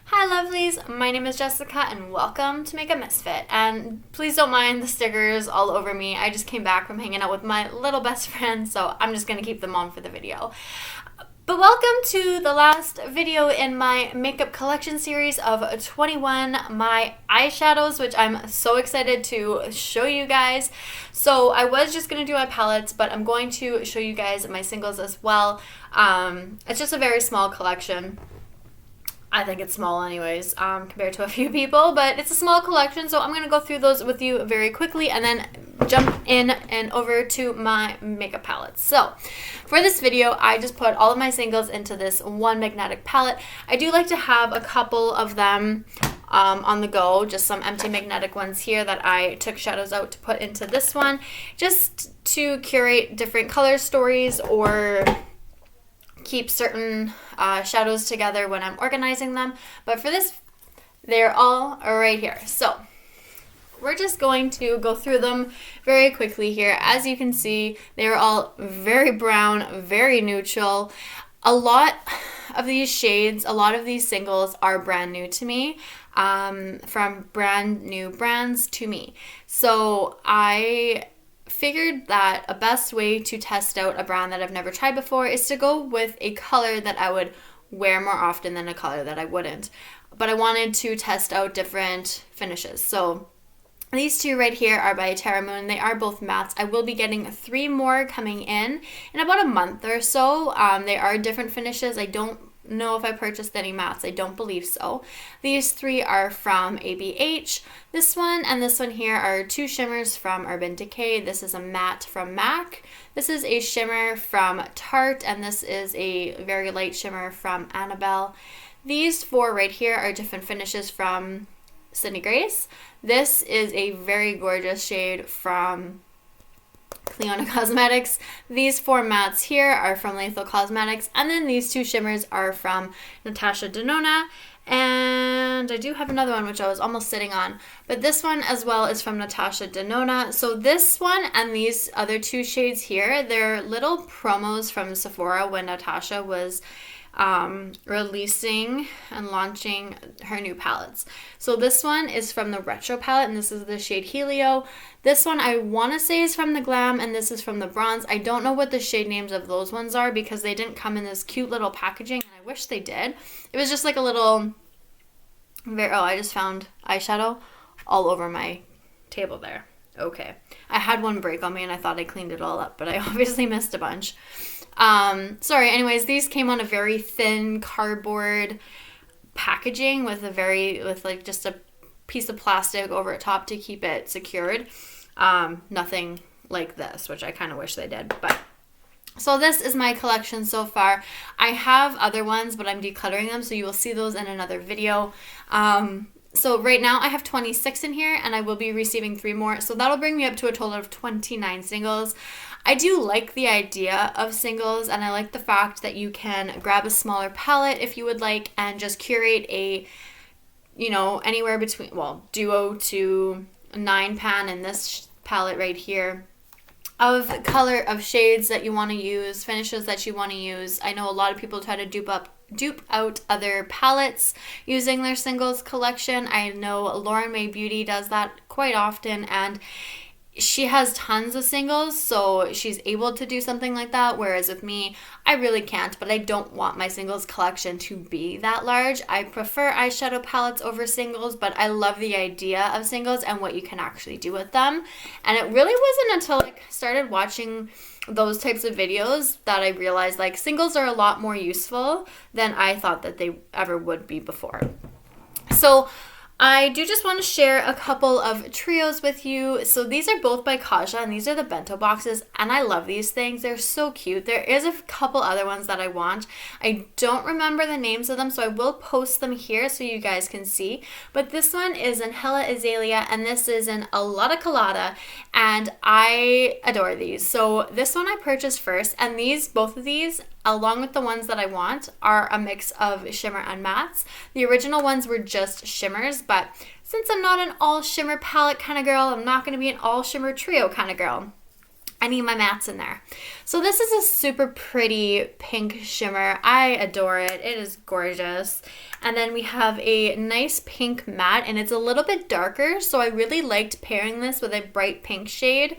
Hi lovelies, my name is Jessica and welcome to Makeup.misfit. And please don't mind the stickers all over me. I just came back from hanging out with my little best friend, so I'm just going to keep them on for the video. But welcome to the last video in my makeup collection series of 21, my eyeshadows, which I'm so excited to show you guys. So I was just going to do my palettes, but I'm going to show you guys my singles as well. It's just a very small collection. I think it's small anyways, compared to a few people, but it's a small collection, so I'm going to go through those with you very quickly and then jump in and over to my makeup palettes. So, for this video, I just put all of my singles into this one magnetic palette. I do like to have a couple of them on the go, just some empty magnetic ones here that I took shadows out to put into this one, just to curate different color stories or keep certain shadows together when I'm organizing them. But for this, they're all right here. So we're just going to go through them very quickly here. As you can see, they're all very brown, very neutral. A lot of these shades, a lot of these singles are brand new to me, from brand new brands to me. So I figured that a best way to test out a brand that I've never tried before is to go with a color that I would wear more often than a color that I wouldn't. But I wanted to test out different finishes. So these two right here are by Terra Moon. They are both mattes. I will be getting 3 more coming in about a month or so. They are different finishes. I don't know if I purchased any mattes. I don't believe so. These 3 are from ABH. This one and this one here are 2 shimmers from Urban Decay. This is a matte from MAC. This is a shimmer from Tarte, and this is a very light shimmer from Annabelle. These 4 right here are different finishes from Sydney Grace. This is a very gorgeous shade from Clionadh Cosmetics. These 4 mattes here are from Lethal Cosmetics, and then these 2 shimmers are from Natasha Denona, and I do have another one which I was almost sitting on, but this one as well is from Natasha Denona. So this one and these other 2 shades here, they're little promos from Sephora when Natasha was releasing and launching her new palettes. So this one is from the Retro palette, and this is the shade Helio. This one I want to say is from the Glam, and this is from the Bronze. I don't know what the shade names of those ones are because they didn't come in this cute little packaging, and I wish they did. It was just like a little, I just found eyeshadow all over my table there. Okay. I had one break on me and I thought I cleaned it all up, but I obviously missed a bunch. Sorry, anyways, these came on a very thin cardboard packaging with like just a piece of plastic over the top to keep it secured. Nothing like this, which I kind of wish they did, but so this is my collection so far. I have other ones, but I'm decluttering them, so you will see those in another video. So right now I have 26 in here, and I will be receiving 3 more. So that'll bring me up to a total of 29 singles. I do like the idea of singles, and I like the fact that you can grab a smaller palette if you would like and just curate a, anywhere between, duo to 9 pan in this palette right here of color, of shades that you want to use, finishes that you want to use. I know a lot of people try to dupe out other palettes using their singles collection. I know Lunar Beauty does that quite often, and she has tons of singles, so she's able to do something like that, whereas with me, I really can't, but I don't want my singles collection to be that large. I prefer eyeshadow palettes over singles, but I love the idea of singles and what you can actually do with them. And it really wasn't until I started watching those types of videos that I realized like singles are a lot more useful than I thought that they ever would be before. So I do just want to share a couple of trios with you. So these are both by Kaja, and these are the bento boxes, and I love these things. They're so cute. There is a couple other ones that I want. I don't remember the names of them, so I will post them here so you guys can see. But this one is in Hella Azalea, and this is in a Lotta Colada, and I adore these. So this one I purchased first, and both of these, along with the ones that I want, are a mix of shimmer and mattes. The original ones were just shimmers, but since I'm not an all shimmer palette kind of girl, I'm not going to be an all shimmer trio kind of girl. I need my mattes in there. So this is a super pretty pink shimmer. I adore it. It is gorgeous. And then we have a nice pink matte, and it's a little bit darker. So I really liked pairing this with a bright pink shade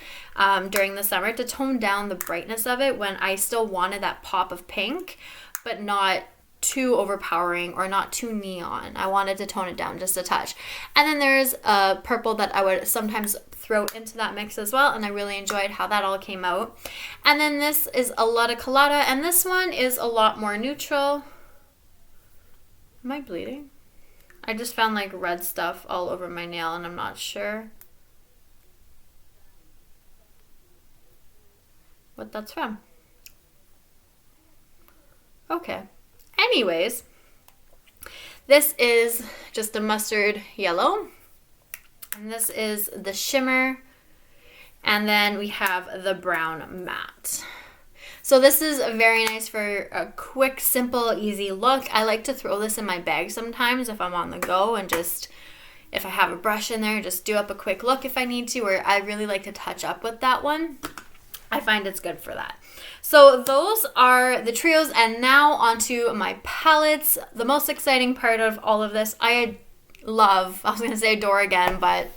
during the summer to tone down the brightness of it when I still wanted that pop of pink, but not too overpowering or not too neon. I wanted to tone it down just a touch. And then there's a purple that I would sometimes throw into that mix as well, and I really enjoyed how that all came out. And then this is a lot of Kalados, and this one is a lot more neutral. Am I bleeding? I just found like red stuff all over my nail and I'm not sure what that's from. Okay. Anyways, this is just a mustard yellow, and this is the shimmer, and then we have the brown matte. So this is very nice for a quick, simple, easy look. I like to throw this in my bag sometimes if I'm on the go, and just if I have a brush in there, just do up a quick look if I need to, or I really like to touch up with that one. I find it's good for that. So those are the trios, and now onto my palettes. The most exciting part of all of this, I was going to say adore again, but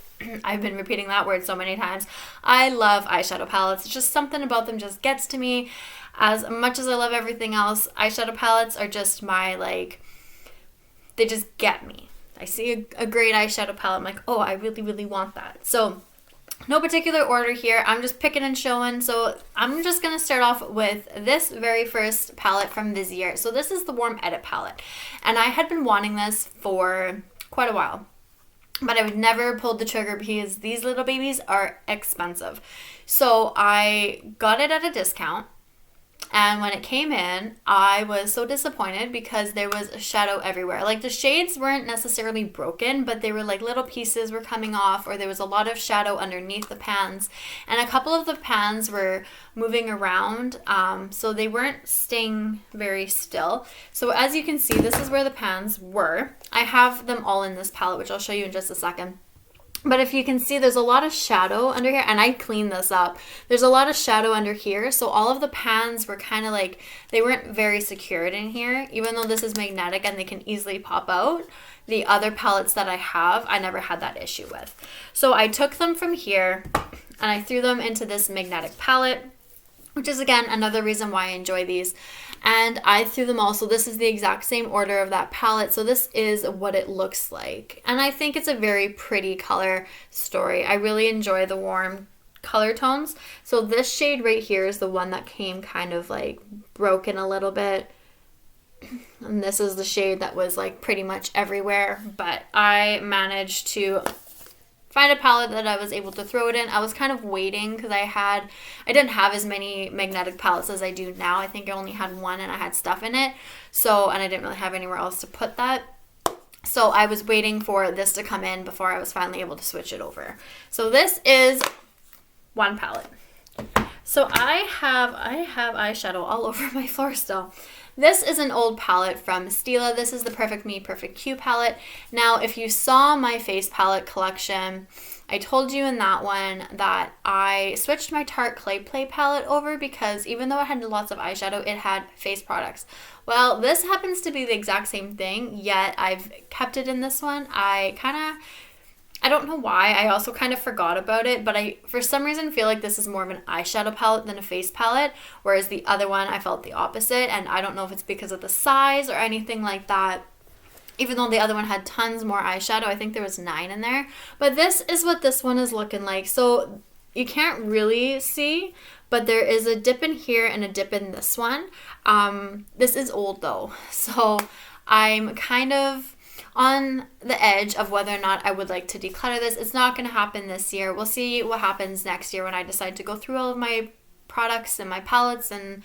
I've been repeating that word so many times. I love eyeshadow palettes. It's just something about them just gets to me. As much as I love everything else, eyeshadow palettes are just my, like, they just get me. I see a great eyeshadow palette, I'm like, oh, I really, really want that. So no particular order here. I'm just picking and showing. So I'm just going to start off with this very first palette from Vizier. So this is the Warm Edit palette. And I had been wanting this for quite a while, but I would never pulled the trigger because these little babies are expensive. So I got it at a discount. And when it came in, I was so disappointed because there was a shadow everywhere. Like, the shades weren't necessarily broken, but they were like little pieces were coming off, or there was a lot of shadow underneath the pans. And a couple of the pans were moving around, so they weren't staying very still. So as you can see, this is where the pans were. I have them all in this palette, which I'll show you in just a second. But if you can see, there's a lot of shadow under here, and I cleaned this up. There's a lot of shadow under here, so all of the pans were kind of like, they weren't very secured in here, even though this is magnetic and they can easily pop out. The other palettes that I have, I never had that issue with. So I took them from here, and I threw them into this magnetic palette, which is, again, another reason why I enjoy these. And I threw them all, so this is the exact same order of that palette. So this is what it looks like. And I think it's a very pretty color story. I really enjoy the warm color tones. So this shade right here is the one that came kind of like broken a little bit. And this is the shade that was like pretty much everywhere. But I managed to find a palette that I was able to throw it in. I was kind of waiting because I didn't have as many magnetic palettes as I do now. I think I only had one and I had stuff in it. So, and I didn't really have anywhere else to put that. So I was waiting for this to come in before I was finally able to switch it over. So this is one palette. So I have eyeshadow all over my floor still. This is an old palette from Stila. This is the Perfect Me, Perfect You palette. Now, if you saw my face palette collection, I told you in that one that I switched my Tarte Clay Play palette over because even though it had lots of eyeshadow, it had face products. Well, this happens to be the exact same thing, yet I've kept it in this one. I don't know why. I also kind of forgot about it, but I, for some reason, feel like this is more of an eyeshadow palette than a face palette, whereas the other one, I felt the opposite, and I don't know if it's because of the size or anything like that. Even though the other one had tons more eyeshadow, I think there was 9 in there. But this is what this one is looking like. So you can't really see, but there is a dip in here and a dip in this one. This is old though, so I'm kind of on the edge of whether or not I would like to declutter this. It's not going to happen this year. We'll see what happens next year when I decide to go through all of my products and my palettes and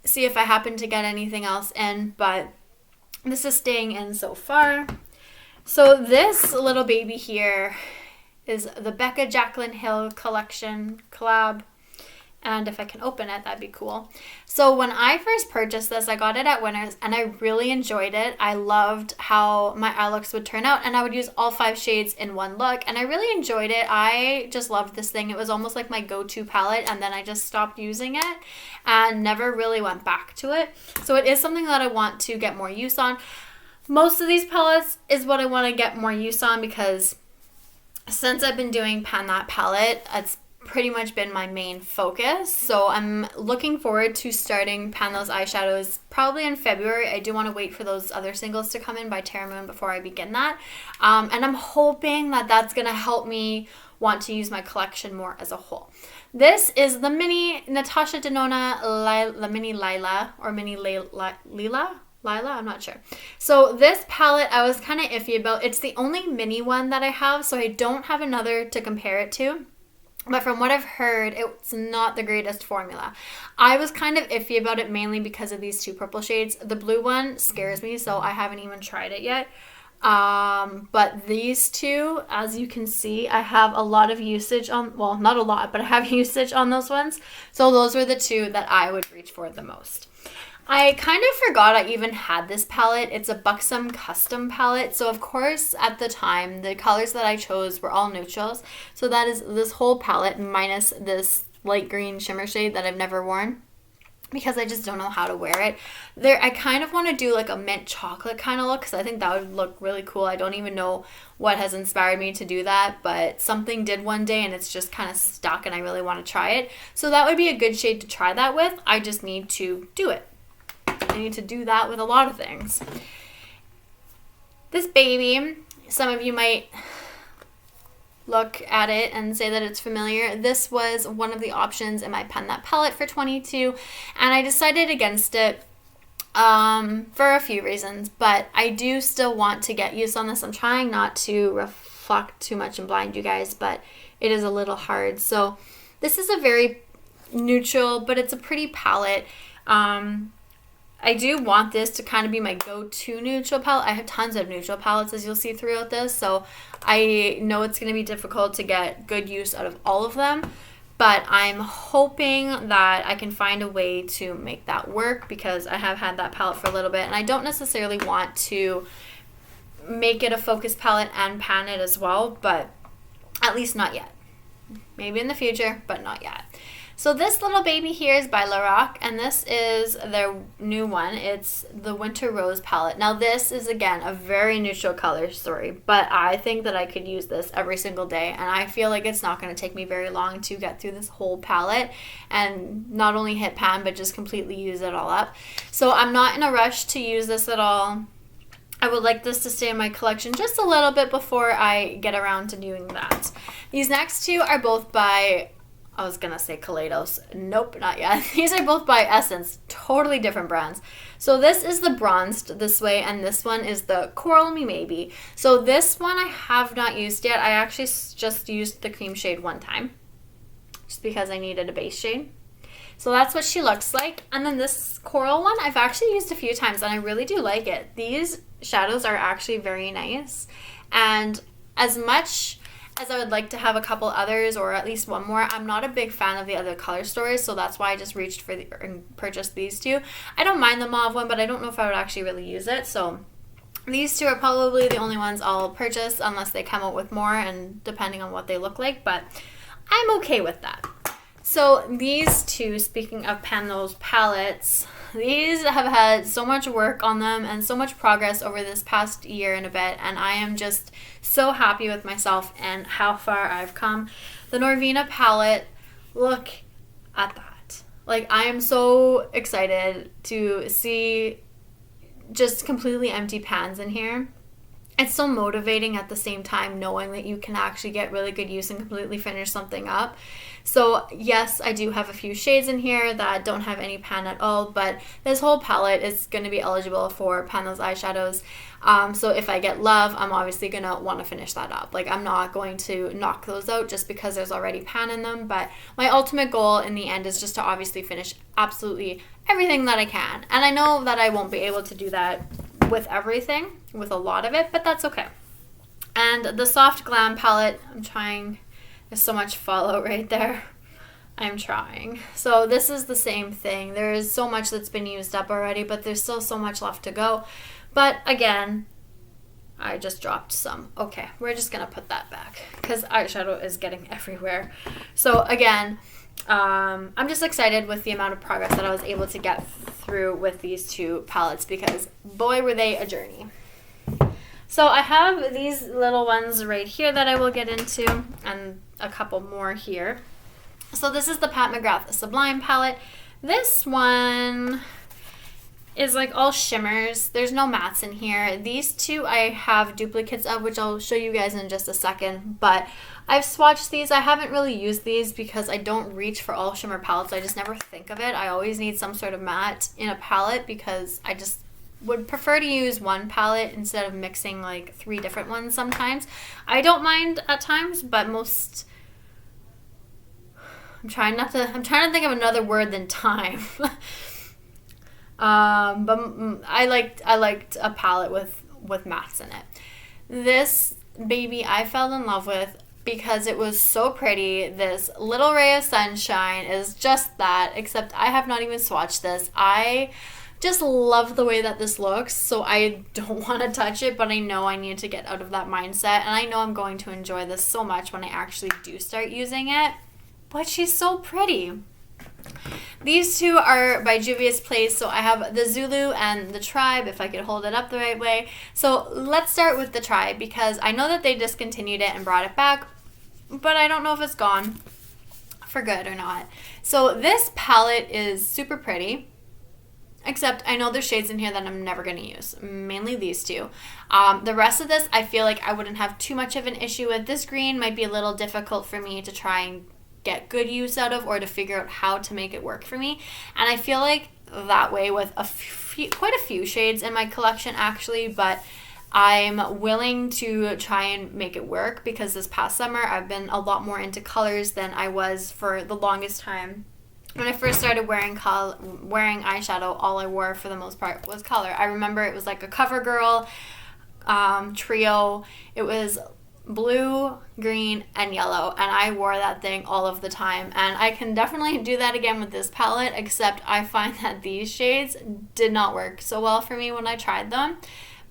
see if I happen to get anything else in, but this is staying in so far. So this little baby here is the Becca Jaclyn Hill collection collab, And if I can open it, that'd be cool. So when I first purchased this, I got it at Winners and I really enjoyed it. I loved how my eye looks would turn out, and I would use all 5 shades in one look, and I really enjoyed it. I just loved this thing. It was almost like my go-to palette, and then I just stopped using it and never really went back to it. So it is something that I want to get more use on. Most of these palettes is what I want to get more use on, because since I've been doing Pan That Palette, it's pretty much been my main focus. So I'm looking forward to starting pan those eyeshadows probably in February. I do want to wait for those other singles to come in by Terra Moon before I begin that. And I'm hoping that that's going to help me want to use my collection more as a whole. This is the mini Natasha Denona the mini Lila, or mini Lila, I'm not sure. So this palette I was kind of iffy about. It's the only mini one that I have, so I don't have another to compare it to. But from what I've heard, it's not the greatest formula. I was kind of iffy about it mainly because of these 2 purple shades. The blue one scares me, so I haven't even tried it yet. But these 2, as you can see, I have a lot of usage on, well, not a lot, but I have usage on those ones. So those were the 2 that I would reach for the most. I kind of forgot I even had this palette. It's a Buxom custom palette. So of course at the time the colors that I chose were all neutrals. So that is this whole palette minus this light green shimmer shade that I've never worn, because I just don't know how to wear it. I kind of want to do like a mint chocolate kind of look, because I think that would look really cool. I don't even know what has inspired me to do that, but something did one day and it's just kind of stuck and I really want to try it. So that would be a good shade to try that with. I just need to do it. I need to do that with a lot of things. This baby, some of you might look at it and say that it's familiar. This was one of the options in my Pan That palette for 22, and I decided against it for a few reasons, but I do still want to get use on this. I'm trying not to reflect too much and blind you guys, but it is a little hard. So this is a very neutral, but it's a pretty palette. I do want this to kind of be my go-to neutral palette. I have tons of neutral palettes, as you'll see throughout this, so I know it's going to be difficult to get good use out of all of them, but I'm hoping that I can find a way to make that work, because I have had that palette for a little bit, and I don't necessarily want to make it a focus palette and pan it as well, but at least not yet. Maybe in the future, but not yet. So this little baby here is by Lorac, and this is their new one. It's the Winter Rose palette. Now this is, again, a very neutral color story, but I think that I could use this every single day, and I feel like it's not going to take me very long to get through this whole palette and not only hit pan, but just completely use it all up. So I'm not in a rush to use this at all. I would like this to stay in my collection just a little bit before I get around to doing that. These next 2 are both by, I was going to say Kalados. Nope, not yet. These are both by Essence. Totally different brands. So this is the Bronzed This Way, and this one is the Coral Me Maybe. So this one I have not used yet. I actually just used the cream shade one time, just because I needed a base shade. So that's what she looks like. And then this coral one I've actually used a few times, and I really do like it. These shadows are actually very nice. And as much as I would like to have a couple others, or at least one more, I'm not a big fan of the other color stories, so that's why I just reached for and purchased these 2. I don't mind the mauve one, but I don't know if I would actually really use it, so these 2 are probably the only ones I'll purchase unless they come out with more, and depending on what they look like, but I'm okay with that. So these 2, speaking of Pan Those palettes, these have had so much work on them and so much progress over this past year and a bit, and I am just so happy with myself and how far I've come. The Norvina palette, look at that. Like, I am so excited to see just completely empty pans in here. It's so motivating at the same time, knowing that you can actually get really good use and completely finish something up. So yes, I do have a few shades in here that don't have any pan at all, but this whole palette is going to be eligible for pan those eyeshadows. So if I get love, I'm obviously going to want to finish that up. Like, I'm not going to knock those out just because there's already pan in them, but my ultimate goal in the end is just to obviously finish absolutely everything that I can. And I know that I won't be able to do that with everything, with a lot of it, but that's okay. And the Soft Glam palette, I'm trying, there's so much fallout right there. I'm trying. So this is the same thing. There is so much that's been used up already, but there's still so much left to go. But again, I just dropped some. Okay, we're just going to put that back because eyeshadow is getting everywhere. So again, I'm just excited with the amount of progress that I was able to get through with these two palettes because boy, were they a journey. So I have these little ones right here that I will get into and a couple more here. So this is the Pat McGrath Sublime Palette. This one is like all shimmers. There's no mattes in here. These two I have duplicates of, which I'll show you guys in just a second. But I've swatched these. I haven't really used these because I don't reach for all shimmer palettes. I just never think of it. I always need some sort of matte in a palette because I just would prefer to use one palette instead of mixing like 3 different ones sometimes. I don't mind at times, but most... I'm trying to think of another word than time. But I liked a palette with mattes in it. This baby I fell in love with because it was so pretty. This little ray of sunshine is just that, except I have not even swatched this. I just love the way that this looks, so I don't want to touch it, but I know I need to get out of that mindset, and I know I'm going to enjoy this so much when I actually do start using it. But she's so pretty. These two are by Juvia's Place. So I have the Zulu and the Tribe, if I could hold it up the right way. So let's start with the Tribe because I know that they discontinued it and brought it back, but I don't know if it's gone for good or not. So this palette is super pretty, except I know there's shades in here that I'm never going to use, mainly these two. The rest of this, I feel like I wouldn't have too much of an issue with. This green might be a little difficult for me to try and get good use out of or to figure out how to make it work for me. And I feel like that way with quite a few shades in my collection actually, but I'm willing to try and make it work because this past summer I've been a lot more into colors than I was for the longest time. When I first started wearing eyeshadow, all I wore for the most part was color. I remember it was like a CoverGirl trio. It was blue, green, and yellow, and I wore that thing all of the time, and I can definitely do that again with this palette, except I find that these shades did not work so well for me when I tried them.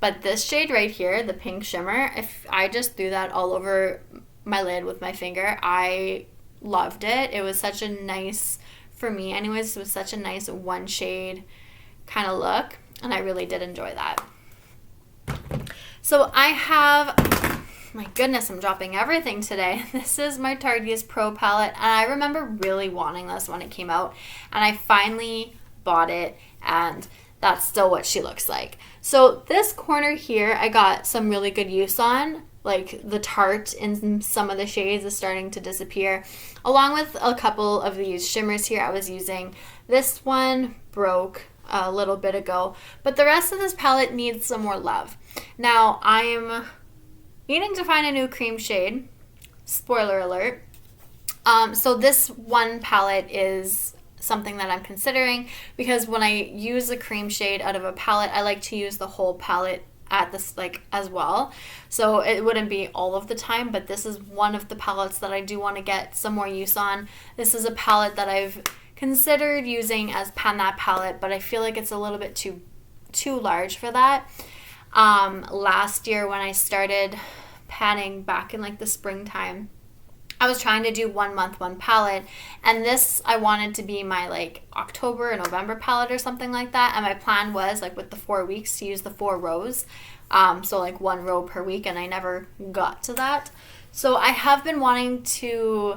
But this shade right here, the pink shimmer, if I just threw that all over my lid with my finger, I loved it. It was such a nice, for me anyways, it was such a nice one shade kind of look, and I really did enjoy that. So I have... My goodness, I'm dropping everything today. This is my Tardies Pro Palette, and I remember really wanting this when it came out, and I finally bought it, and that's still what she looks like. So this corner here, I got some really good use on, like the tart in some of the shades is starting to disappear, along with a couple of these shimmers here I was using. This one broke a little bit ago, but the rest of this palette needs some more love. Now, I'm needing to find a new cream shade. Spoiler alert. So this one palette is something that I'm considering because when I use a cream shade out of a palette, I like to use the whole palette at this as well. So it wouldn't be all of the time, but this is one of the palettes that I do want to get some more use on. This is a palette that I've considered using as Pan That palette, but I feel like it's a little bit too large for that. Last year when I started panning back in the springtime, I was trying to do 1 month, one palette, and this I wanted to be my October or November palette or something like that, and my plan was with the 4 weeks to use the 4 rows, so 1 row per week, and I never got to that. So I have been wanting to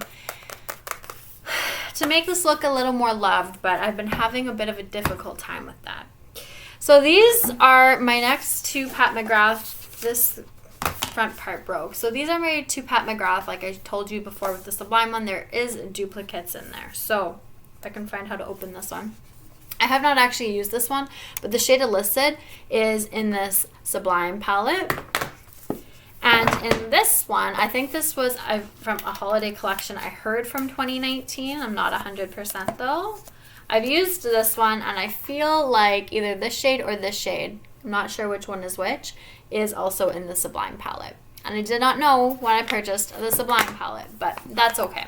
make this look a little more loved, but I've been having a bit of a difficult time with that. So these are my next 2 Pat McGrath. This front part broke. So these are my 2 Pat McGrath. Like I told you before with the Sublime one, there is duplicates in there. So if I can find how to open this one. I have not actually used this one, but the shade listed is in this Sublime palette. And in this one, I think this was from a holiday collection I heard from 2019. I'm not 100% though. I've used this one, and I feel like either this shade or this shade, I'm not sure which one is which, is also in the Sublime palette. And I did not know when I purchased the Sublime palette, but that's okay.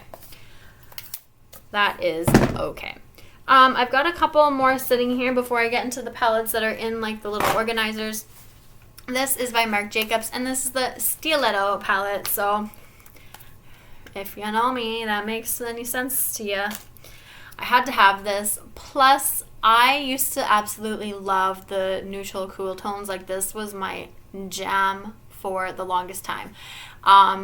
that is okay. I've got a couple more sitting here before I get into the palettes that are in like the little organizers. This is by Marc Jacobs, and this is the Stiletto palette. So if you know me, that makes any sense to you. I had to have this. Plus, I used to absolutely love the neutral cool tones. Like, this was my jam for the longest time.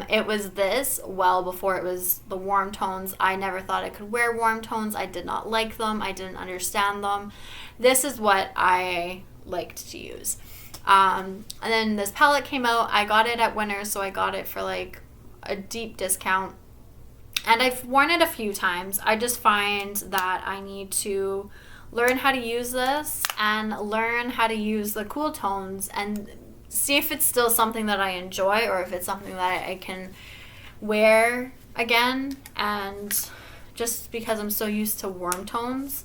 It was this well before it was the warm tones. I never thought I could wear warm tones. I did not like them. I didn't understand them. This is what I liked to use. And then this palette came out. I got it at Winners, so I got it for like a deep discount. And I've worn it a few times. I just find that I need to learn how to use this and learn how to use the cool tones and see if it's still something that I enjoy or if it's something that I can wear again, and just because I'm so used to warm tones.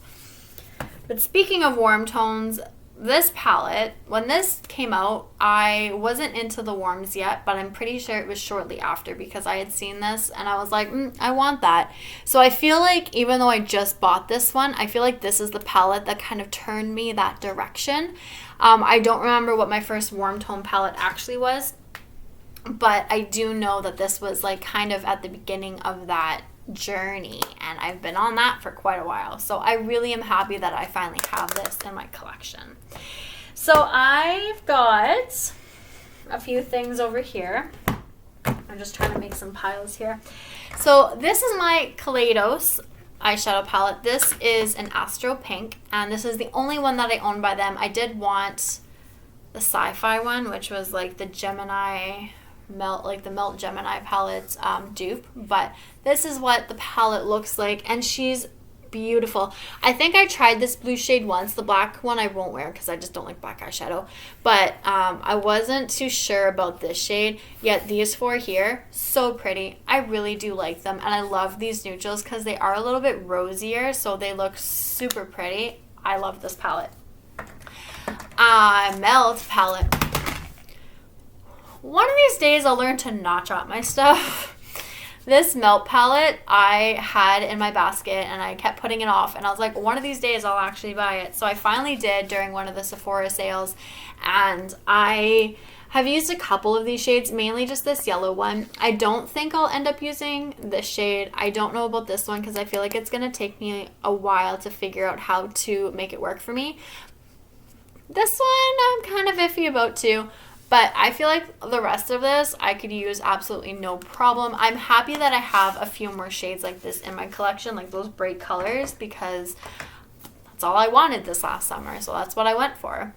But speaking of warm tones, this palette, when this came out, I wasn't into the warms yet, but I'm pretty sure it was shortly after because I had seen this and I was like, I want that. So I feel like even though I just bought this one, I feel like this is the palette that kind of turned me that direction. I don't remember what my first warm tone palette actually was, but I do know that this was like kind of at the beginning of that journey, and I've been on that for quite a while. So I really am happy that I finally have this in my collection. So I've got a few things over here. I'm just trying to make some piles here. So this is my Kalados eyeshadow palette. This is an Astro Pink, and this is the only one that I own by them. I did want the sci-fi one, which was like the Gemini Melt, like the Melt Gemini palette dupe, but this is what the palette looks like, and she's beautiful. I think I tried this blue shade once. The black one I won't wear because I just don't like black eyeshadow, but I wasn't too sure about this shade, yet these four here, so pretty. I really do like them, and I love these neutrals because they are a little bit rosier, so they look super pretty. I love this palette. Melt palette. One of these days I'll learn to notch up my stuff. This Melt palette I had in my basket and I kept putting it off, and I was like, one of these days I'll actually buy it. So I finally did during one of the Sephora sales, and I have used a couple of these shades, mainly just this yellow one. I don't think I'll end up using this shade. I don't know about this one because I feel like it's going to take me a while to figure out how to make it work for me. This one I'm kind of iffy about too. But I feel like the rest of this I could use absolutely no problem. I'm happy that I have a few more shades like this in my collection, like those bright colors, because that's all I wanted this last summer. So that's what I went for.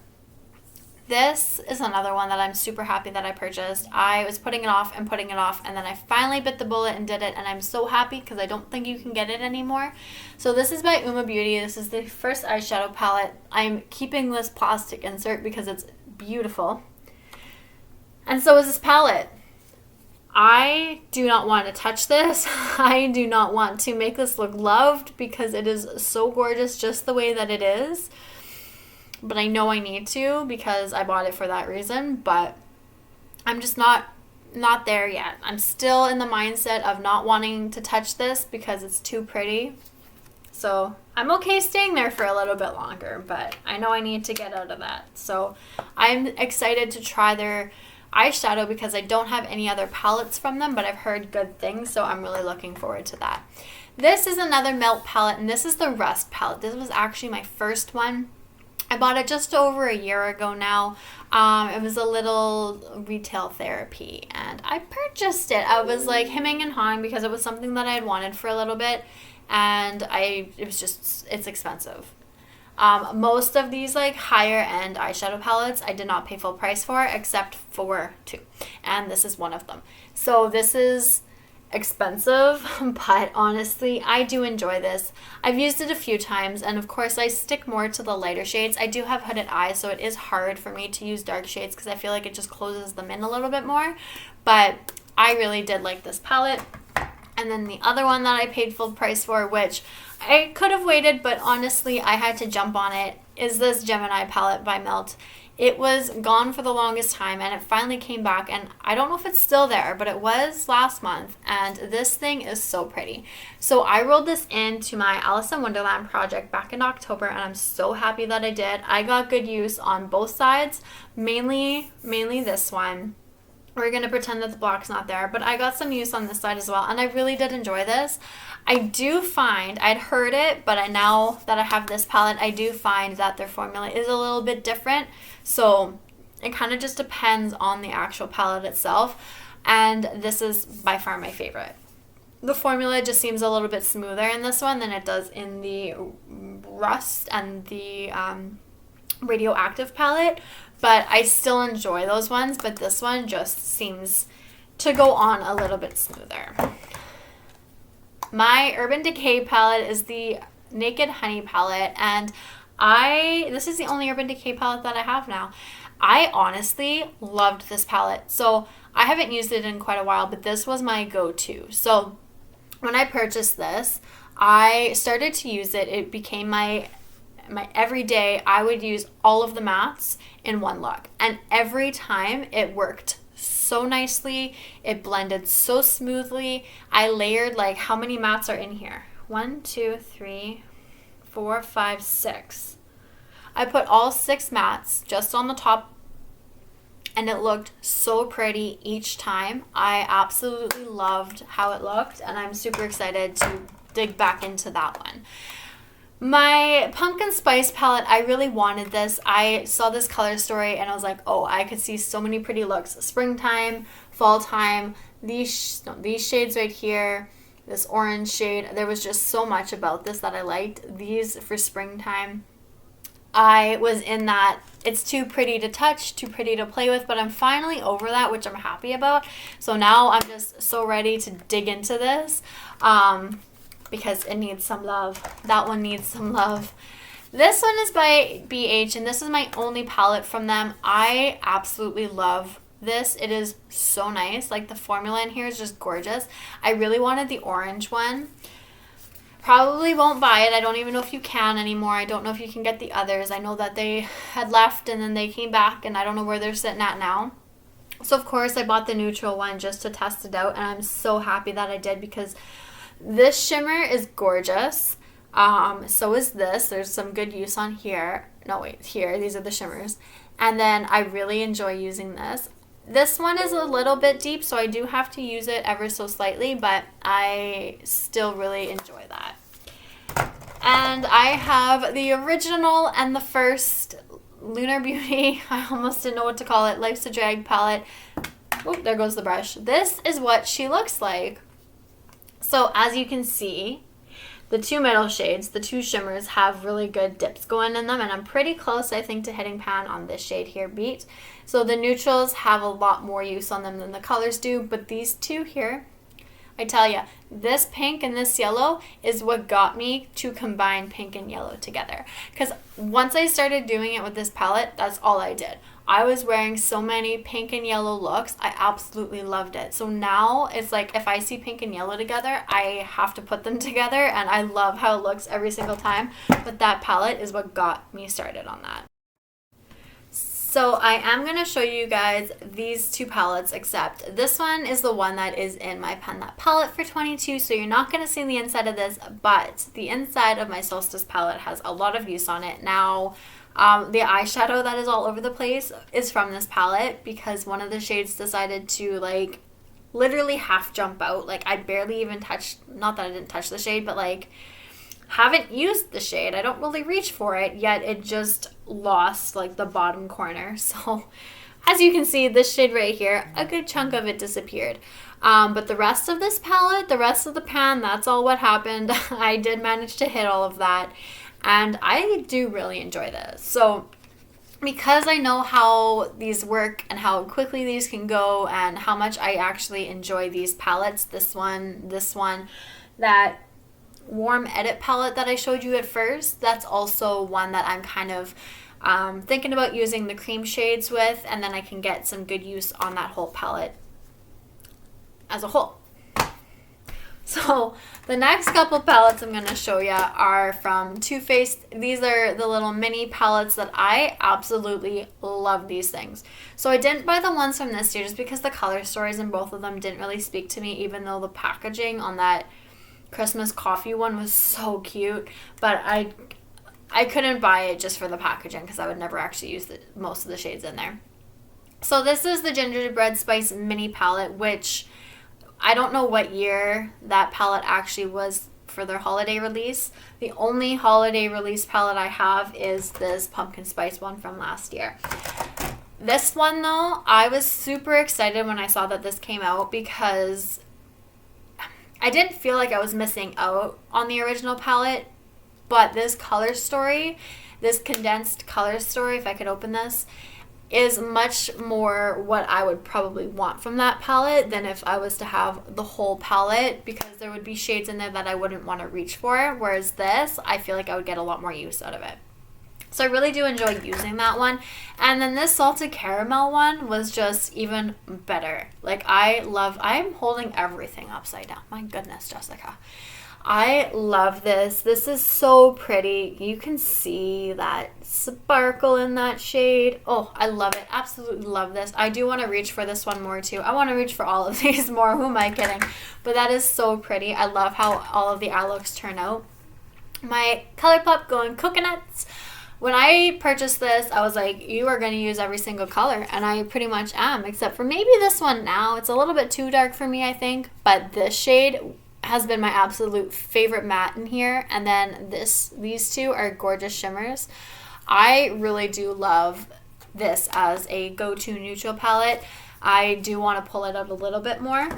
This is another one that I'm super happy that I purchased. I was putting it off, and then I finally bit the bullet and did it, and I'm so happy because I don't think you can get it anymore. So this is by Lunar Beauty. This is the first eyeshadow palette. I'm keeping this plastic insert because it's beautiful. And so is this palette. I do not want to touch this. I do not want to make this look loved because it is so gorgeous just the way that it is. But I know I need to because I bought it for that reason. But I'm just not there yet. I'm still in the mindset of not wanting to touch this because it's too pretty. So I'm okay staying there for a little bit longer, but I know I need to get out of that. So I'm excited to try their eyeshadow because I don't have any other palettes from them, but I've heard good things, so I'm really looking forward to that. This is another Melt palette, and this is the Rust palette. This was actually my first one. I bought it just over a year ago now. It was a little retail therapy, and I purchased it. I was like hemming and hawing because it was something that I had wanted for a little bit, and it's expensive. Most of these like higher end eyeshadow palettes I did not pay full price for, except for two, and this is one of them. So this is expensive, but honestly I do enjoy this. I've used it a few times, and of course I stick more to the lighter shades. I do have hooded eyes, so it is hard for me to use dark shades because I feel like it just closes them in a little bit more, but I really did like this palette. And then the other one that I paid full price for, which I could have waited, but honestly I had to jump on it, is this Gemini palette by Melt. It was gone for the longest time and it finally came back, and I don't know if it's still there, but it was last month, and this thing is so pretty. So I rolled this into my Alice in Wonderland project back in October, and I'm so happy that I did. I got good use on both sides, mainly this one. We're going to pretend that the block's not there, but I got some use on this side as well, and I really did enjoy this. I do find, I'd heard it, but now that I have this palette, I do find that their formula is a little bit different. So it kind of just depends on the actual palette itself, and this is by far my favorite. The formula just seems a little bit smoother in this one than it does in the Rust and the Radioactive palette, but I still enjoy those ones, but this one just seems to go on a little bit smoother. My Urban Decay palette is the Naked Honey palette, and this is the only Urban Decay palette that I have now. I honestly loved this palette. So I haven't used it in quite a while, but this was my go-to. So when I purchased this, I started to use it. It became my everyday. I would use all of the mattes in one look, and every time it worked so nicely. It blended so smoothly. I layered, like, how many mattes are in here? 1, 2, 3, 4, 5, 6. I put all 6 mattes just on the top, and it looked so pretty each time. I absolutely loved how it looked, and I'm super excited to dig back into that one. My Pumpkin Spice palette, I really wanted this. I saw this color story and I was like, oh, I could see so many pretty looks. Springtime, fall time, these shades right here, this orange shade. There was just so much about this that I liked. These for springtime. I was in that it's too pretty to touch, too pretty to play with, but I'm finally over that, which I'm happy about. So now I'm just so ready to dig into this. Because it needs some love. That one needs some love. This one is by BH, and this is my only palette from them. I absolutely love this. It is so nice. Like, the formula in here is just gorgeous. I really wanted the orange one. Probably won't buy it. I don't even know if you can anymore. I don't know if you can get the others. I know that they had left and then they came back, and I don't know where they're sitting at now. So, of course, I bought the neutral one just to test it out, and I'm so happy that I did because this shimmer is gorgeous. So is this. There's some good use on here. No, wait, here. These are the shimmers. And then I really enjoy using this. This one is a little bit deep, so I do have to use it ever so slightly, but I still really enjoy that. And I have the original and the first Lunar Beauty, I almost didn't know what to call it, Life's a Drag palette. Oh, there goes the brush. This is what she looks like. So as you can see, the two middle shades, the two shimmers, have really good dips going in them, and I'm pretty close, I think, to hitting pan on this shade here, Beat. So the neutrals have a lot more use on them than the colors do, but these two here, I tell you, this pink and this yellow is what got me to combine pink and yellow together. Because once I started doing it with this palette, that's all I did. I was wearing so many pink and yellow looks. I absolutely loved it. So now it's like if I see pink and yellow together, I have to put them together, and I love how it looks every single time. But that palette is what got me started on that. So I am going to show you guys these two palettes, except this one is the one that is in my Pen That palette for 22, so you're not going to see the inside of this, but the inside of my Solstice palette has a lot of use on it. Now, the eyeshadow that is all over the place is from this palette because one of the shades decided to, like, literally half jump out. Like, I barely even touched, not that I didn't touch the shade, but, like, haven't used the shade. I don't really reach for it, yet it just lost, like, the bottom corner. So as you can see, this shade right here, a good chunk of it disappeared. But the rest of this palette, the rest of the pan, that's all what happened. I did manage to hit all of that, and I do really enjoy this. So because I know how these work and how quickly these can go and how much I actually enjoy these palettes, this one, that Warm Edit palette that I showed you at first, that's also one that I'm kind of thinking about using the cream shades with, and then I can get some good use on that whole palette as a whole. So the next couple palettes I'm going to show you are from Too Faced. These are the little mini palettes that I absolutely love these things. So I didn't buy the ones from this year just because the color stories in both of them didn't really speak to me, even though the packaging on that Christmas coffee one was so cute. But I couldn't buy it just for the packaging because I would never actually use most of the shades in there. So this is the Gingerbread Spice mini palette, which I don't know what year that palette actually was for their holiday release. The only holiday release palette I have is this pumpkin spice one from last year. This one though, I was super excited when I saw that this came out because I didn't feel like I was missing out on the original palette, but this color story, this condensed color story, if I could open this, is much more what I would probably want from that palette than if I was to have the whole palette, because there would be shades in there that I wouldn't want to reach for, whereas this, I feel like I would get a lot more use out of it. So I really do enjoy using that one. And then this salted caramel one was just even better. Like I'm holding everything upside down. My goodness, Jessica. I love this. This is so pretty. You can see that sparkle in that shade. Oh, I love it. Absolutely love this. I do want to reach for this one more too. I want to reach for all of these more. Who am I kidding? But that is so pretty. I love how all of the eye looks turn out. My ColourPop going coconuts. When I purchased this, I was like, you are going to use every single color. And I pretty much am, except for maybe this one now. It's a little bit too dark for me, I think. But this shade has been my absolute favorite matte in here, and then these two are gorgeous shimmers. I really do love this as a go-to neutral palette. I do want to pull it out a little bit more.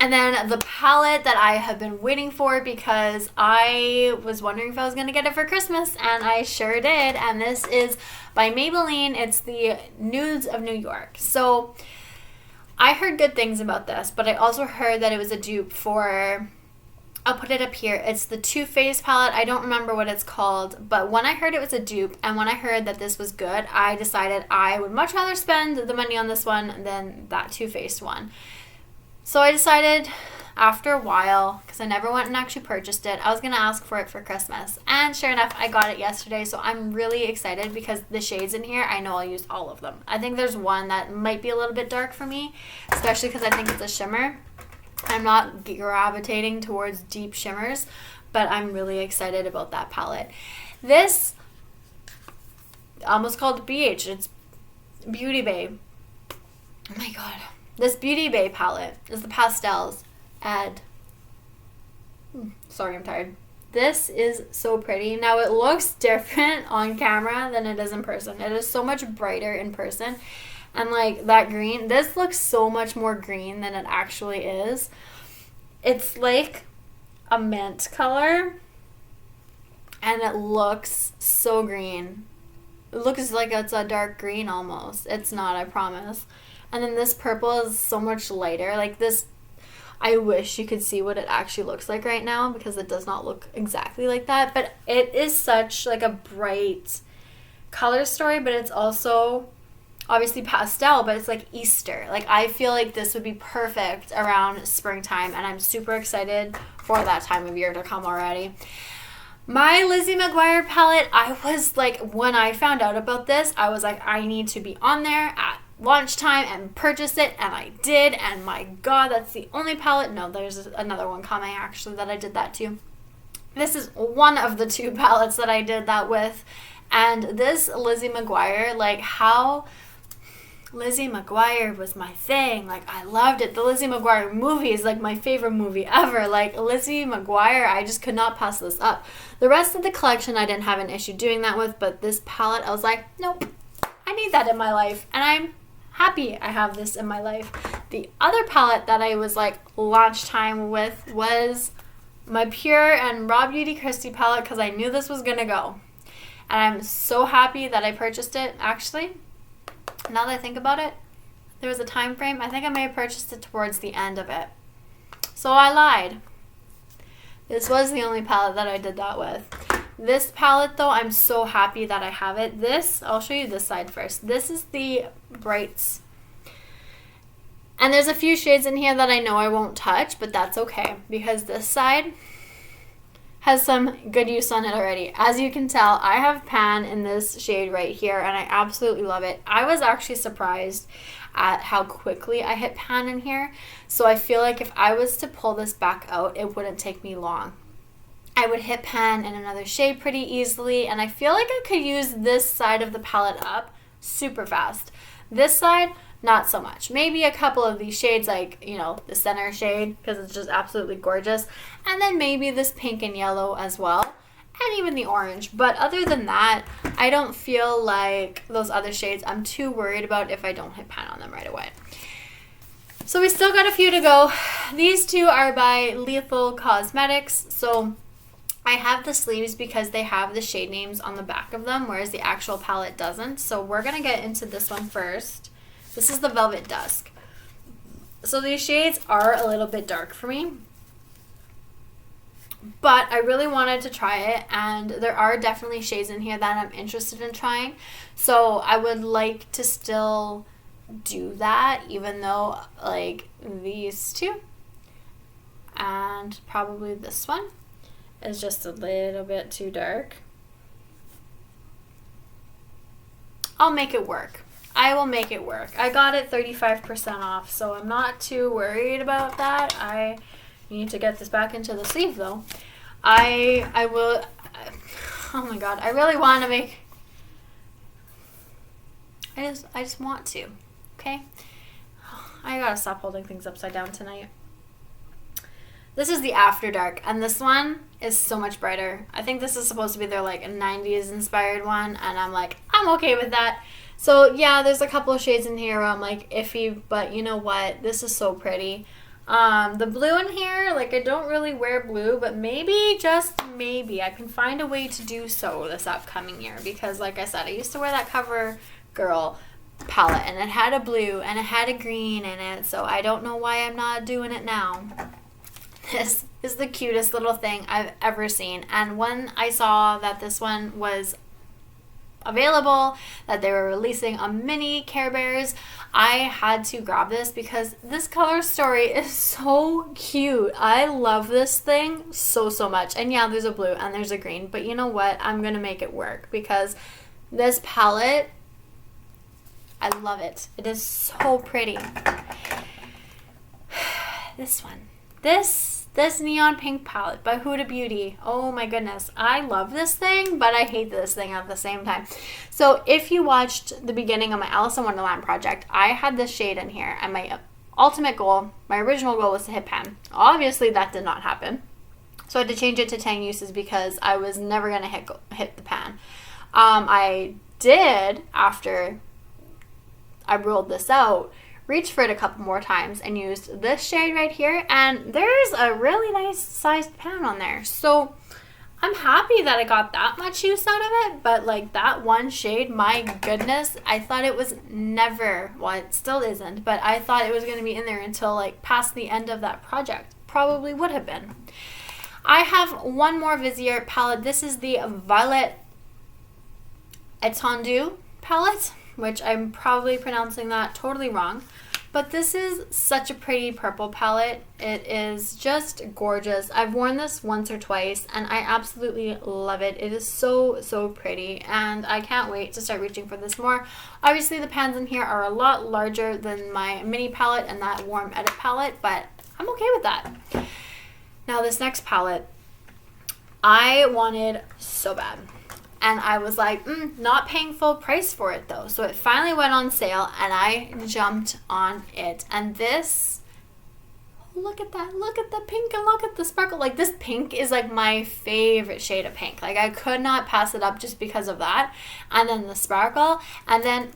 And then the palette that I have been waiting for, because I was wondering if I was going to get it for Christmas, and I sure did, and this is by Maybelline. It's the Nudes of New York. So I heard good things about this, but I also heard that it was a dupe for, I'll put it up here, it's the Too Faced palette. I don't remember what it's called, but when I heard it was a dupe and when I heard that this was good, I decided I would much rather spend the money on this one than that Too Faced one. So I decided after a while, because I never went and actually purchased it, I was going to ask for it for Christmas. And sure enough, I got it yesterday, so I'm really excited because the shades in here, I know I'll use all of them. I think there's one that might be a little bit dark for me, especially because I think it's a shimmer. I'm not gravitating towards deep shimmers, but I'm really excited about that palette. This, almost called BH, it's Beauty Bae. Oh my god. This Beauty Bae palette is the pastels. Sorry, I'm tired. This is so pretty. Now it looks different on camera than it is in person. It is so much brighter in person. And like that green, this looks so much more green than it actually is. It's like a mint color and it looks so green. It looks like it's a dark green almost. It's not, I promise. And then this purple is so much lighter. Like this, I wish you could see what it actually looks like right now because it does not look exactly like that. But it is such like a bright color story, but it's also obviously pastel, but it's like Easter. Like I feel like this would be perfect around springtime, and I'm super excited for that time of year to come already. My Lizzie Mcguire palette, I was like, when I found out about this, I was like, I need to be on there at lunchtime and purchase it, and I did, and my god, that's the only palette. No, there's another one coming actually that I did that too. This is one of the two palettes that I did that with, and this Lizzie Mcguire, like how Lizzie Mcguire was my thing. Like I loved it. The Lizzie Mcguire movie is like my favorite movie ever. Like Lizzie Mcguire, I just could not pass this up. The rest of the collection I didn't have an issue doing that with, but this palette I was like, nope, I need that in my life, and I'm happy I have this in my life. The other palette that I was like launch time with was my Pure and Raw Beauty Christy palette, because I knew this was gonna go, and I'm so happy that I purchased it. Actually, now that I think about it, there was a time frame. I think I may have purchased it towards the end of it, so I lied. This was the only palette that I did that with. This palette though, I'm so happy that I have it. This, I'll show you this side first. This is the Brights. And And there's a few shades in here that I know I won't touch, but that's okay because this side has some good use on it already. As you can tell, I have pan in this shade right here, and I absolutely love it. I was actually surprised at how quickly I hit pan in here, so I feel like if I was to pull this back out, it wouldn't take me long. I would hit pan in another shade pretty easily, and I feel like I could use this side of the palette up super fast. This side, not so much. Maybe a couple of these shades, like, you know, the center shade, because it's just absolutely gorgeous. And then maybe this pink and yellow as well. And even the orange. But other than that, I don't feel like those other shades I'm too worried about if I don't hit pan on them right away. So we still got a few to go. These two are by Lethal Cosmetics. So I have the sleeves because they have the shade names on the back of them, whereas the actual palette doesn't. So we're going to get into this one first. This is the Velvet Dusk. So these shades are a little bit dark for me, but I really wanted to try it, and there are definitely shades in here that I'm interested in trying. So I would like to still do that, even though like these two and probably this one is just a little bit too dark. I'll make it work. I will make it work. I got it 35% off, so I'm not too worried about that. I need to get this back into the sleeve though. I will, oh my god, I really want to make, I just want to, okay? I gotta stop holding things upside down tonight. This is the After Dark, and this one is so much brighter. I think this is supposed to be their like 90s inspired one, and I'm like, I'm okay with that. So yeah, there's a couple of shades in here where I'm like iffy, but you know what? This is so pretty. The blue in here, like I don't really wear blue, but maybe, just maybe, I can find a way to do so this upcoming year, because like I said, I used to wear that CoverGirl palette, and it had a blue and it had a green in it, so I don't know why I'm not doing it now. This is the cutest little thing I've ever seen, and when I saw that this one was available, that they were releasing a mini Care Bears, I had to grab this because this color story is so cute. I love this thing so much. And yeah, there's a blue and there's a green, but you know what? I'm gonna make it work because this palette, I love it. It is so pretty. This one, this neon pink palette by Huda Beauty. Oh my goodness. I love this thing, but I hate this thing at the same time. So if you watched the beginning of my Alice in Wonderland project, I had this shade in here, and my ultimate goal, my original goal, was to hit pan. Obviously that did not happen. So I had to change it to 10 uses because I was never going to hit the pan. I did, after I rolled this out, reached for it a couple more times and used this shade right here, and there's a really nice sized pan on there. So I'm happy that I got that much use out of it, but like that one shade, my goodness, I thought it was never, well, it still isn't, but I thought it was going to be in there until like past the end of that project. Probably would have been. I have one more Vizier palette. This is the Violet Étendue palette, which I'm probably pronouncing that totally wrong. But this is such a pretty purple palette. It is just gorgeous. I've worn this once or twice, and I absolutely love it. It is so pretty, and I can't wait to start reaching for this more. Obviously, the pans in here are a lot larger than my mini palette and that Warm Edit palette, but I'm okay with that. Now, this next palette, I wanted so bad. And I was like, not paying full price for it though. So it finally went on sale and I jumped on it. And this, look at that. Look at the pink and look at the sparkle. Like, this pink is like my favorite shade of pink. Like, I could not pass it up just because of that. And then the sparkle. And then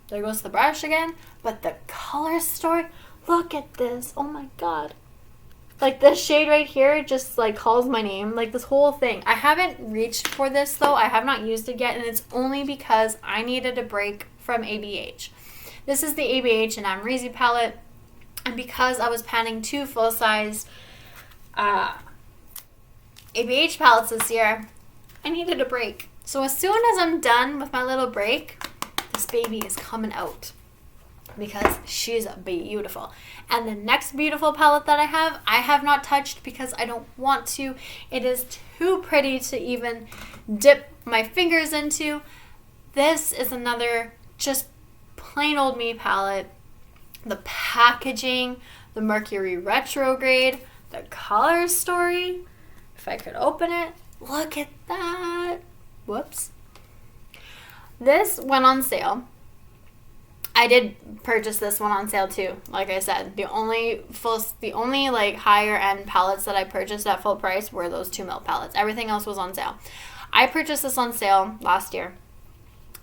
there goes the brush again. But the color story, look at this. Oh my god. Like, this shade right here just like calls my name. Like, this whole thing. I haven't reached for this though. I have not used it yet, and it's only because I needed a break from ABH. This is the ABH and Amrezy palette, and because I was panning 2 full-size ABH palettes this year, I needed a break. So as soon as I'm done with my little break, this baby is coming out. because she's beautiful. And the next beautiful palette that I have not touched because I don't want to. It is too pretty to even dip my fingers into. This is another just plain old me palette. The packaging, the Mercury retrograde, the color story. If I could open it, look at that. Whoops. This went on sale. I did purchase this one on sale too. Like I said, the only like higher end palettes that I purchased at full price were those 2 ml palettes. Everything else was on sale. I purchased this on sale last year.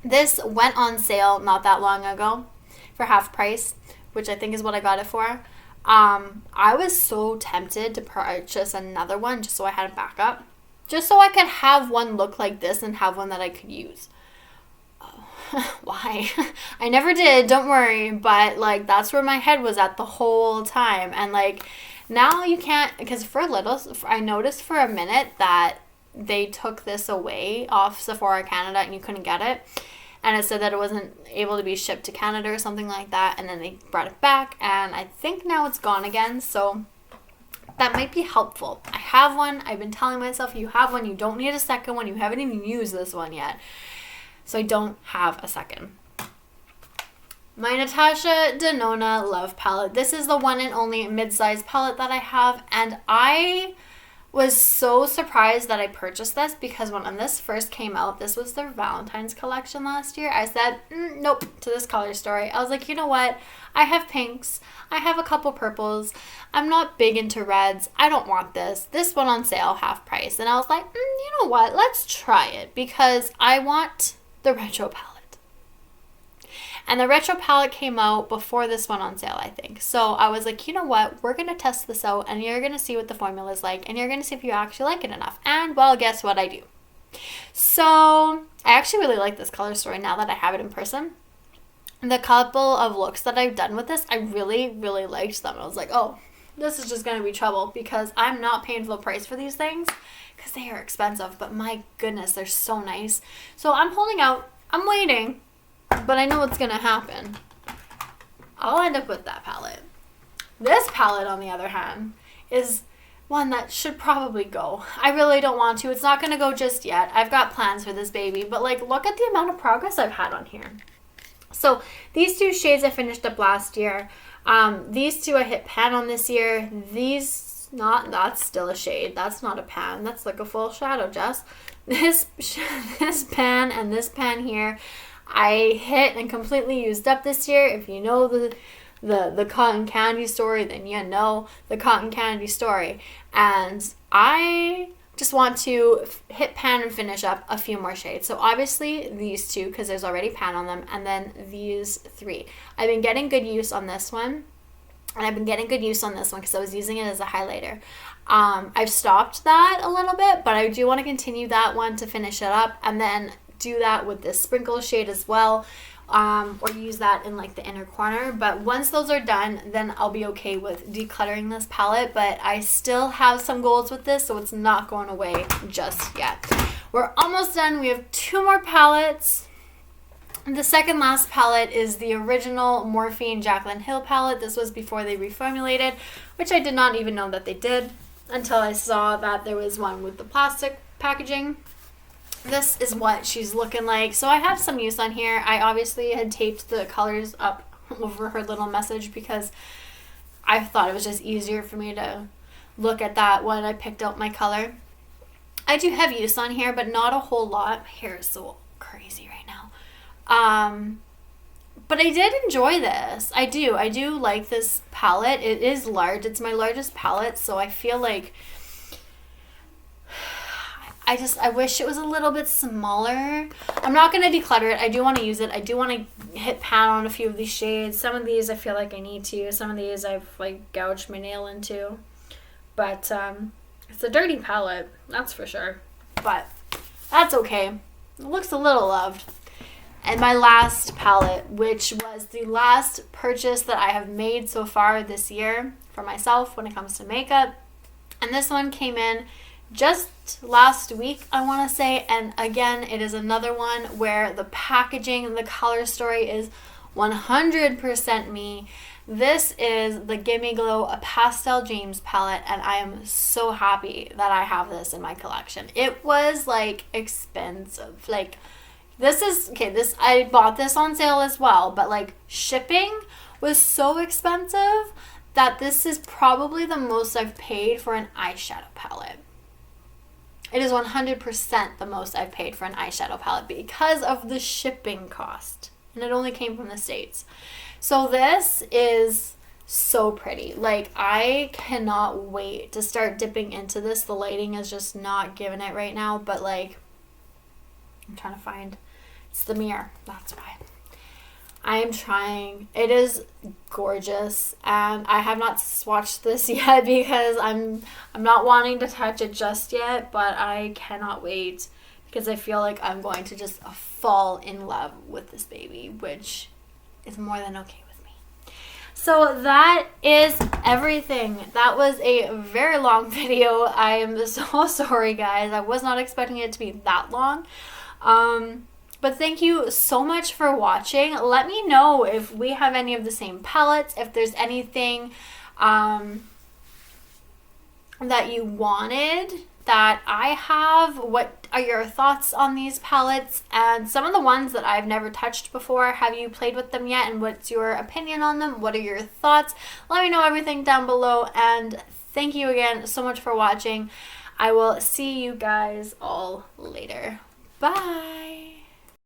This went on sale not that long ago for half price, which I think is what I got it for. I was so tempted to purchase another one just so I had a backup. Just so I could have one look like this and have one that I could use. Why? I never did, don't worry, but like that's where my head was at the whole time. And like now you can't, because for a little, I noticed for a minute that they took this away off Sephora Canada and you couldn't get it, and it said that it wasn't able to be shipped to Canada or something like that, and then they brought it back and I think now it's gone again, so that might be helpful. I have one. I've been telling myself, you have one, you don't need a second one, you haven't even used this one yet. So I don't have a second. My Natasha Denona Love palette. This is the one and only mid-size palette that I have. And I was so surprised that I purchased this because when this first came out, this was their Valentine's collection last year. I said, nope, to this color story. I was like, you know what? I have pinks. I have a couple purples. I'm not big into reds. I don't want this. This went on sale half price. And I was like, you know what? Let's try it because I want the retro palette. And the retro palette came out before this one on sale, I think. So I was like, you know what? We're going to test this out and you're going to see what the formula is like and you're going to see if you actually like it enough. And well, guess what I do? So I actually really like this color story now that I have it in person. The couple of looks that I've done with this, I really, really liked them. I was like, oh, this is just going to be trouble because I'm not paying full price for these things because they are expensive, but my goodness, they're so nice. So I'm holding out. I'm waiting, but I know what's going to happen. I'll end up with that palette. This palette, on the other hand, is one that should probably go. I really don't want to. It's not going to go just yet. I've got plans for this baby, but like, look at the amount of progress I've had on here. So these 2 shades I finished up last year. These 2 I hit pan on this year. That's still a shade. That's not a pan. That's like a full shadow, Jess. This pan and this pan here, I hit and completely used up this year. If you know the cotton candy story, then you know the cotton candy story. And I just want to hit pan and finish up a few more shades. So obviously these 2, because there's already pan on them, and then these 3. I've been getting good use on this one. And I've been getting good use on this one because I was using it as a highlighter. I've stopped that a little bit, but I do want to continue that one to finish it up and then do that with this sprinkle shade as well, or use that in like the inner corner. But once those are done, then I'll be okay with decluttering this palette, but I still have some goals with this, so it's not going away just yet. We're almost done. We have 2 more palettes. The second last palette is the original Morphe and Jaclyn Hill palette. This was before they reformulated, which I did not even know that they did until I saw that there was one with the plastic packaging. This is what she's looking like. So I have some use on here. I obviously had taped the colors up over her little message because I thought it was just easier for me to look at that when I picked out my color. I do have use on here, but not a whole lot. My hair is so crazy right now. But I did enjoy this. I do like this palette. It is large. It's my largest palette, so I feel like I wish it was a little bit smaller. I'm not going to declutter it. I do want to use it. I do want to hit pan on a few of these shades. Some of these I feel like I need to. Some of these I've like gouged my nail into. But it's a dirty palette, that's for sure. But that's okay. It looks a little loved. And my last palette, which was the last purchase that I have made so far this year for myself when it comes to makeup. And this one came in just last week, I want to say. And again, it is another one where the packaging and the color story is 100% me. This is the Gimme Glow a Pastel Dreams palette, and I am so happy that I have this in my collection. It was like expensive. Like, this is, okay, this, I bought this on sale as well, but like shipping was so expensive that this is probably the most I've paid for an eyeshadow palette. It is 100% the most I've paid for an eyeshadow palette because of the shipping cost. And it only came from the States. So this is so pretty. Like, I cannot wait to start dipping into this. The lighting is just not giving it right now. But, like, I'm trying to find... It's the mirror. That's why. I am trying. It is gorgeous. And I have not swatched this yet because I'm not wanting to touch it just yet. But I cannot wait because I feel like I'm going to just fall in love with this baby, which is more than okay with me. So that is everything. That was a very long video. I am so sorry, guys. I was not expecting it to be that long. But thank you so much for watching. Let me know if we have any of the same palettes, if there's anything that you wanted that I have. What are your thoughts on these palettes? And some of the ones that I've never touched before, have you played with them yet? And what's your opinion on them? What are your thoughts? Let me know everything down below. And thank you again so much for watching. I will see you guys all later. Bye.